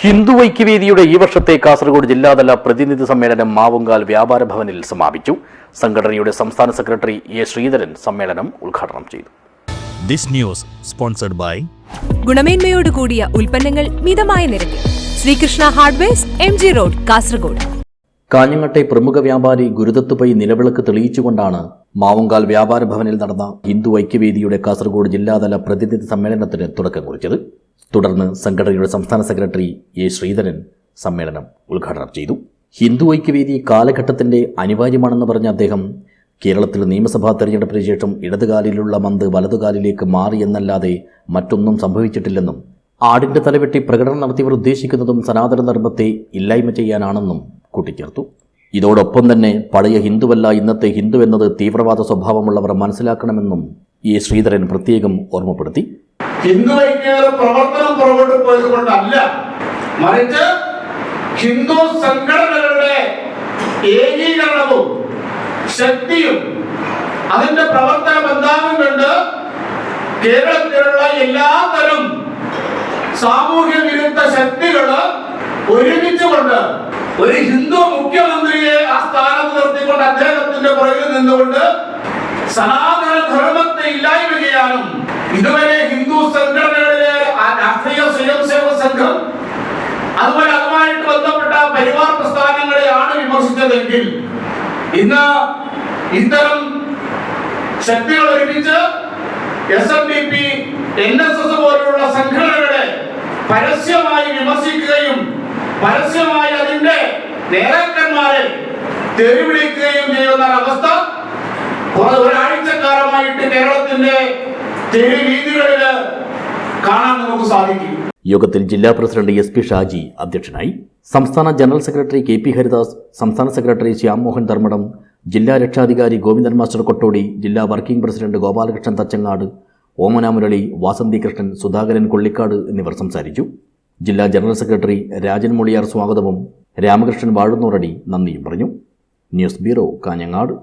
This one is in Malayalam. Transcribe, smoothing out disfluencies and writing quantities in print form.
ഹിന്ദു ഐക്യവേദിയുടെ ഈ വർഷത്തെ കാസർഗോഡ് ജില്ലാതല പ്രതിനിധി സമ്മേളനം മാവുങ്കാൽ വ്യാപാര ഭവനിൽ സമാപിച്ചു. സംഘടനയുടെ സംസ്ഥാന സെക്രട്ടറി എ ശ്രീധരൻ സമ്മേളനം ഉദ്ഘാടനം ചെയ്തു. This news sponsored by ഗുണമേന്മയോട് കൂടിയ ഉൽപ്പന്നങ്ങൾ മിതമായ നിരക്കിൽ Sreekrishna hardwares MG road Kasaragod. കാഞ്ഞങ്ങാട്ടെ പ്രമുഖ വ്യാപാരി ഗുരുദത്തുപൈ നിലവിളക്ക് തെളിയിച്ചുകൊണ്ടാണ് മാവുങ്കാൽ വ്യാപാര ഭവനിൽ നടന്ന ഹിന്ദു ഐക്യവേദിയുടെ കാസർഗോഡ് ജില്ലാതല പ്രതിനിധി സമ്മേളനത്തിന് തുടക്കം കുറിച്ചത്. തുടർന്ന് സംഘടനയുടെ സംസ്ഥാന സെക്രട്ടറി എ ശ്രീധരൻ സമ്മേളനം ഉദ്ഘാടനം ചെയ്തു. ഹിന്ദു ഐക്യവേദി കാലഘട്ടത്തിന്റെ അനിവാര്യമാണെന്ന് പറഞ്ഞ അദ്ദേഹം കേരളത്തിൽ നിയമസഭാ തെരഞ്ഞെടുപ്പിന് ശേഷം ഇടതുകാലിലുള്ള മന്ത് വലതുകാലിലേക്ക് മാറി എന്നല്ലാതെ മറ്റൊന്നും സംഭവിച്ചിട്ടില്ലെന്നും ആടിന്റെ തലവെട്ടി പ്രകടനം നടത്തിയവർ ഉദ്ദേശിക്കുന്നതും സനാതന ധർമ്മത്തെ ഇല്ലായ്മ ചെയ്യാനാണെന്നും കൂട്ടിച്ചേർത്തു. ഇതോടൊപ്പം തന്നെ പഴയ ഹിന്ദുവല്ല ഇന്നത്തെ ഹിന്ദു എന്നത് തീവ്രവാദ സ്വഭാവമുള്ളവർ മനസ്സിലാക്കണമെന്നും എ ശ്രീധരൻ പ്രത്യേകം ഓർമ്മപ്പെടുത്തി. ഹിന്ദു ഐക്യവേദിയുടെ പ്രവർത്തനം പുറകോട്ട് പോയതുകൊണ്ടല്ല, മറിച്ച് ഹിന്ദു സംഘടനകളുടെ ഏകീകരണവും ശക്തിയും അതിന്റെ പ്രവർത്തന ബന്ധാവും കൊണ്ട് കേരളത്തിലുള്ള എല്ലാതരം സാമൂഹ്യ വിരുദ്ധ ശക്തികള് ഒരുമിച്ചുകൊണ്ട് ഒരു ഹിന്ദു മുഖ്യമന്ത്രിയെ ആ സ്ഥാനത്ത് നിർത്തിക്കൊണ്ട് അദ്ദേഹത്തിന്റെ പുറകിൽ നിന്നുകൊണ്ട് സനാതന ധർമ്മത്തെ ഇല്ലായ്മ ചെയ്യാനും ഇതുവരെ ഹിന്ദു സംഘടനകളിലെ രാഷ്ട്രീയ സ്വയംസേവക സംഘം അതുപോലെ അതുമായിട്ട് ബന്ധപ്പെട്ട പരിവാർ പ്രസ്ഥാനങ്ങളെയാണ് വിമർശിച്ചതെങ്കിൽ ഇന്ന് ഇത്തരം ശക്തികൾ ഒരുമിച്ച് SNDP, NSS പോലുള്ള സംഘടനകളെ പരസ്യമായി വിമർശിക്കുകയും പരസ്യമായി അതിന്റെ നേതാക്കന്മാരെ തെരുവിളിക്കുകയും ചെയ്യുന്ന അവസ്ഥ ഒരാഴ്ചക്കാലമായിട്ട് കേരളത്തിന്റെ തെരുവീതികളിൽ കാണാൻ നമുക്ക് സാധിക്കും. യോഗത്തിൽ ജില്ലാ പ്രസിഡന്റ് SP ഷാജി അധ്യക്ഷനായി. സംസ്ഥാന ജനറൽ സെക്രട്ടറി KP ഹരിദാസ്, സംസ്ഥാന സെക്രട്ടറി ശ്യാം മോഹൻ ധർമ്മടം, ജില്ലാ രക്ഷാധികാരി ഗോവിന്ദൻ മാസ്റ്റർ കൊട്ടോടി, ജില്ലാ വർക്കിംഗ് പ്രസിഡന്റ് ഗോപാലകൃഷ്ണൻ തച്ചങ്ങാട്, ഓമന മുരളി, വാസന്തി കൃഷ്ണൻ, സുധാകരൻ കൊള്ളിക്കാട് എന്നിവർ സംസാരിച്ചു. ജില്ലാ ജനറൽ സെക്രട്ടറി രാജൻ മുളിയാർ സ്വാഗതവും രാമകൃഷ്ണൻ വാഴുന്നൂറടി നന്ദിയും പറഞ്ഞു. News bureau, Kanhangad.